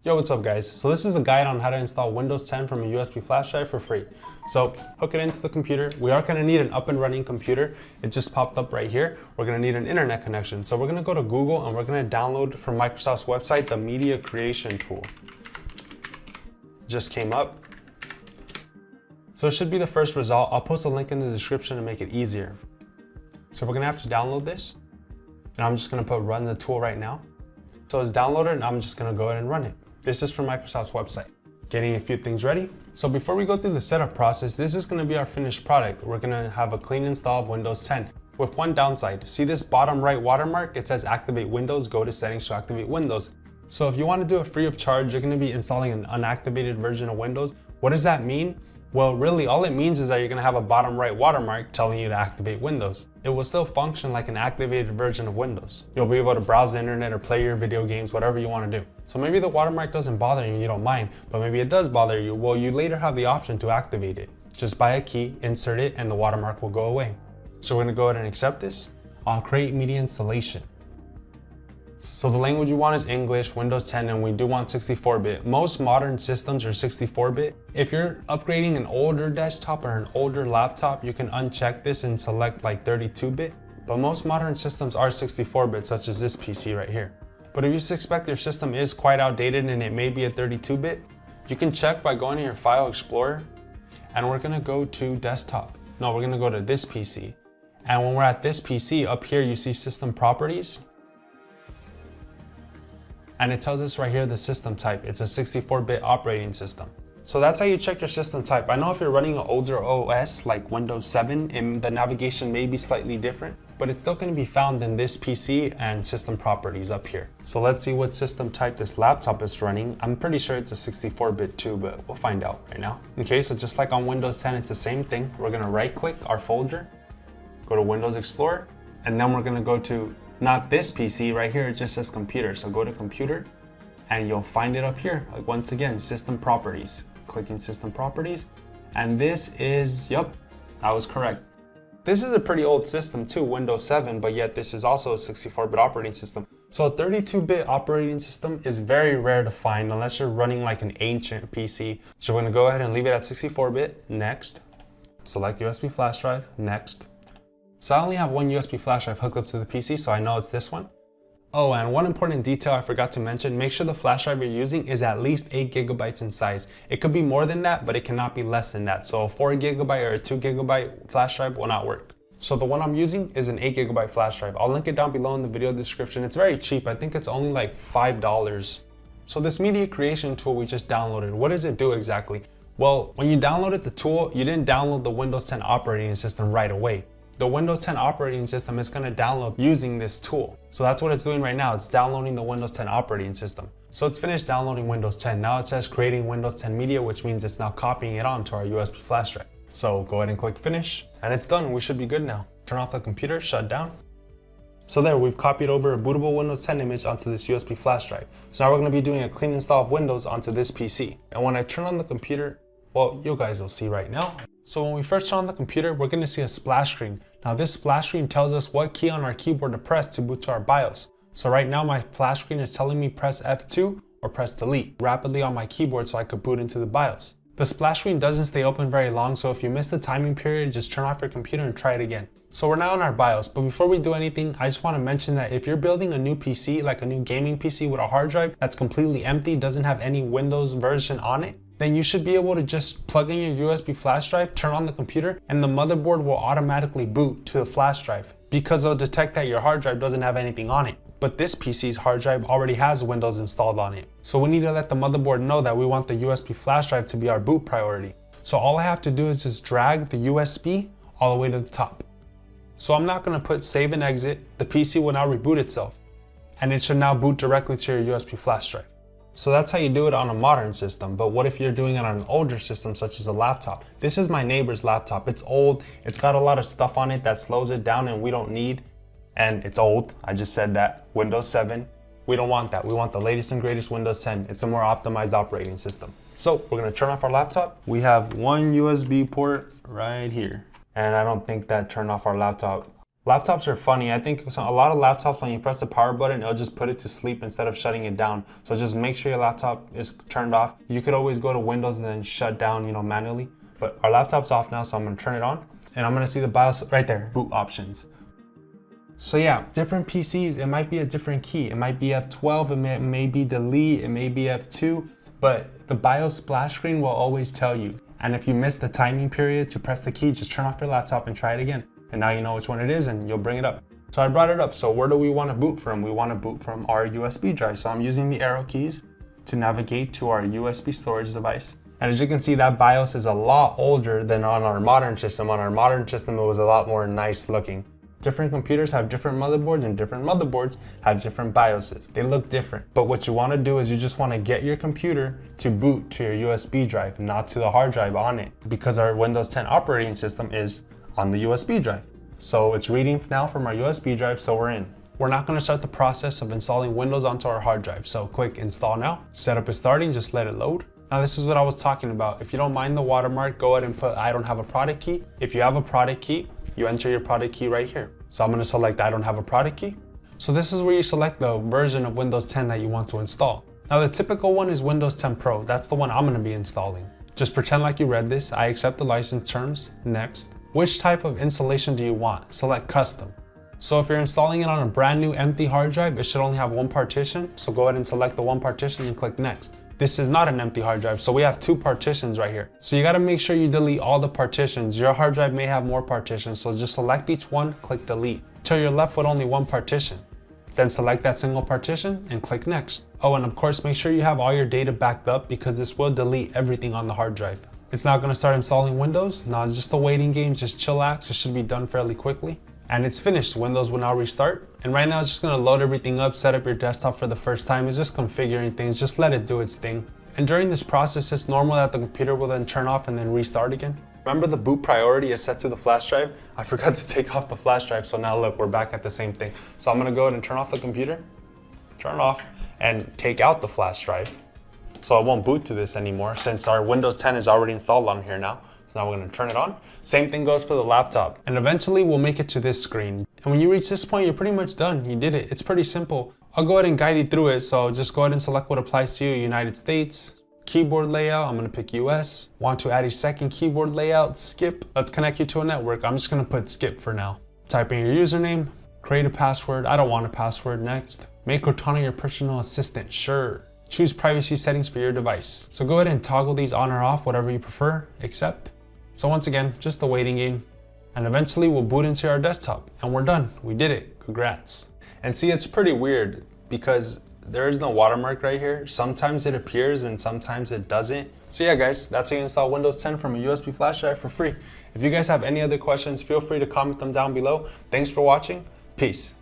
Yo, what's up guys? So this is a guide on how to install Windows 10 from a USB flash drive for free. So hook it into the computer. We are gonna need an up and running computer. It just popped up right here. We're gonna need an internet connection. So we're gonna go to Google and we're gonna download from Microsoft's website, the media creation tool. Just came up. So it should be the first result. I'll post a link in the description to make it easier. So we're gonna have to download this. And I'm just gonna put run the tool right now. So it's downloaded and I'm just gonna go ahead and run it. This is from Microsoft's website. Getting a few things ready. So before we go through the setup process, this is gonna be our finished product. We're gonna have a clean install of Windows 10 with one downside. See this bottom right watermark? It says activate Windows, go to settings to activate Windows. So if you wanna do it free of charge, you're gonna be installing an unactivated version of Windows. What does that mean? Well, really, all it means is that you're gonna have a bottom right watermark telling you to activate Windows. It will still function like an activated version of Windows. You'll be able to browse the internet or play your video games, whatever you wanna do. So maybe the watermark doesn't bother you, you don't mind, but maybe it does bother you. Well, you later have the option to activate it. Just buy a key, insert it, and the watermark will go away. So we're gonna go ahead and accept this. I'll create media installation. So the language you want is English, Windows 10, and we do want 64-bit. Most modern systems are 64-bit. If you're upgrading an older desktop or an older laptop, you can uncheck this and select like 32-bit. But most modern systems are 64-bit, such as this PC right here. But if you suspect your system is quite outdated and it may be a 32-bit, you can check by going to your File Explorer, and we're gonna go to desktop. No, we're gonna go to this PC. And when we're at this PC, up here you see System Properties. And it tells us right here the system type. It's a 64-bit operating system. So that's how you check your system type. I know if you're running an older OS like Windows 7, and the navigation may be slightly different, but it's still gonna be found in this PC and system properties up here. So let's see what system type this laptop is running. I'm pretty sure it's a 64-bit too, but we'll find out right now. Okay, so just like on Windows 10, it's the same thing. We're gonna right click our folder, go to Windows Explorer, and then we're gonna go to not this PC right here, it just says computer. So go to computer and you'll find it up here. Like once again, system properties, clicking system properties. And this is, yep, I was correct. This is a pretty old system too, Windows 7, but yet this is also a 64-bit operating system. So a 32-bit operating system is very rare to find unless you're running like an ancient PC. So we're gonna go ahead and leave it at 64-bit, next. Select USB flash drive, next. So I only have one USB flash drive hooked up to the PC, so I know it's this one. Oh, and one important detail I forgot to mention, make sure the flash drive you're using is at least 8 gigabytes in size. It could be more than that, but it cannot be less than that. So a 4 gigabyte or a 2 gigabyte flash drive will not work. So the one I'm using is an 8 gigabyte flash drive. I'll link it down below in the video description. It's very cheap. I think it's only like $5. So this media creation tool we just downloaded, what does it do exactly? Well, when you downloaded the tool, you didn't download the Windows 10 operating system right away. The Windows 10 operating system is going to download using this tool. So that's what it's doing right now. It's downloading the Windows 10 operating system. So it's finished downloading Windows 10. Now it says creating Windows 10 media, which means it's now copying it onto our USB flash drive. So go ahead and click finish and it's done. We should be good now. Turn off the computer, shut down. So there, we've copied over a bootable Windows 10 image onto this USB flash drive. So now we're going to be doing a clean install of Windows onto this PC. And when I turn on the computer, well, you guys will see right now. So when we first turn on the computer, we're going to see a splash screen. Now this splash screen tells us what key on our keyboard to press to boot to our BIOS. So right now my splash screen is telling me press F2 or press delete rapidly on my keyboard so I could boot into the BIOS. The splash screen doesn't stay open very long, so if you miss the timing period, just turn off your computer and try it again. So we're now in our BIOS, but before we do anything, I just want to mention that if you're building a new PC, like a new gaming PC with a hard drive that's completely empty, doesn't have any Windows version on it, then you should be able to just plug in your USB flash drive, turn on the computer, and the motherboard will automatically boot to the flash drive because it'll detect that your hard drive doesn't have anything on it. But this PC's hard drive already has Windows installed on it. So we need to let the motherboard know that we want the USB flash drive to be our boot priority. So all I have to do is just drag the USB all the way to the top. So I'm not gonna put save and exit. The PC will now reboot itself and it should now boot directly to your USB flash drive. So that's how you do it on a modern system, but what if you're doing it on an older system such as a laptop? This is my neighbor's laptop. It's old, it's got a lot of stuff on it that slows it down and we don't need, and it's old, I just said that, Windows 7. We don't want that, we want the latest and greatest Windows 10. It's a more optimized operating system. So we're gonna turn off our laptop. We have one USB port right here, and I don't think that turned off our laptop. Laptops are funny. I think a lot of laptops, when you press the power button, it'll just put it to sleep instead of shutting it down. So just make sure your laptop is turned off. You could always go to Windows and then shut down, manually. But our laptop's off now, so I'm gonna turn it on. And I'm gonna see the BIOS right there, boot options. So yeah, different PCs, it might be a different key. It might be F12, it may be delete, it may be F2, but the BIOS splash screen will always tell you. And if you miss the timing period to press the key, just turn off your laptop and try it again. And now you know which one it is and you'll bring it up. So I brought it up. So where do we want to boot from? We want to boot from our USB drive. So I'm using the arrow keys to navigate to our USB storage device. And as you can see, that BIOS is a lot older than on our modern system. On our modern system, it was a lot more nice looking. Different computers have different motherboards and different motherboards have different BIOSes. They look different. But what you want to do is you just want to get your computer to boot to your USB drive, not to the hard drive on it, because our Windows 10 operating system is on the USB drive. So it's reading now from our USB drive, so we're in. We're not going to start the process of installing Windows onto our hard drive. So click install now. Setup is starting, just let it load. Now this is what I was talking about. If you don't mind the watermark, go ahead and put I don't have a product key. If you have a product key, you enter your product key right here. So I'm going to select I don't have a product key. So this is where you select the version of Windows 10 that you want to install. Now the typical one is Windows 10 Pro. That's the one I'm going to be installing. Just pretend like you read this. I accept the license terms. Next. Which type of installation do you want? Select custom. So if you're installing it on a brand new empty hard drive, it should only have one partition. So go ahead and select the one partition and click next. This is not an empty hard drive, so we have two partitions right here. So you gotta make sure you delete all the partitions. Your hard drive may have more partitions, so just select each one, click delete, till you're left with only one partition. Then select that single partition and click next. Oh, and of course, make sure you have all your data backed up because this will delete everything on the hard drive. It's not gonna start installing Windows. No, it's just a waiting game, just chillax. It should be done fairly quickly. And it's finished. Windows will now restart. And right now it's just gonna load everything up, set up your desktop for the first time. It's just configuring things, just let it do its thing. And during this process, it's normal that the computer will then turn off and then restart again. Remember, the boot priority is set to the flash drive? I forgot to take off the flash drive, so now look, we're back at the same thing. So I'm gonna go ahead and turn off the computer, turn it off, and take out the flash drive. So it won't boot to this anymore since our Windows 10 is already installed on here now. So now we're gonna turn it on. Same thing goes for the laptop. And eventually we'll make it to this screen. And when you reach this point, you're pretty much done. You did it. It's pretty simple. I'll go ahead and guide you through it. So just go ahead and select what applies to you. United States, keyboard layout, I'm gonna pick US. Want to add a second keyboard layout, skip. Let's connect you to a network. I'm just gonna put skip for now. Type in your username, create a password. I don't want a password, next. Make Cortana your personal assistant, sure. Choose privacy settings for your device. So go ahead and toggle these on or off, whatever you prefer, accept. So once again, just the waiting game. And eventually we'll boot into our desktop and we're done. We did it, congrats. And see, it's pretty weird because there is no watermark right here. Sometimes it appears and sometimes it doesn't. So yeah guys, that's how you install Windows 10 from a USB flash drive for free. If you guys have any other questions, feel free to comment them down below. Thanks for watching, peace.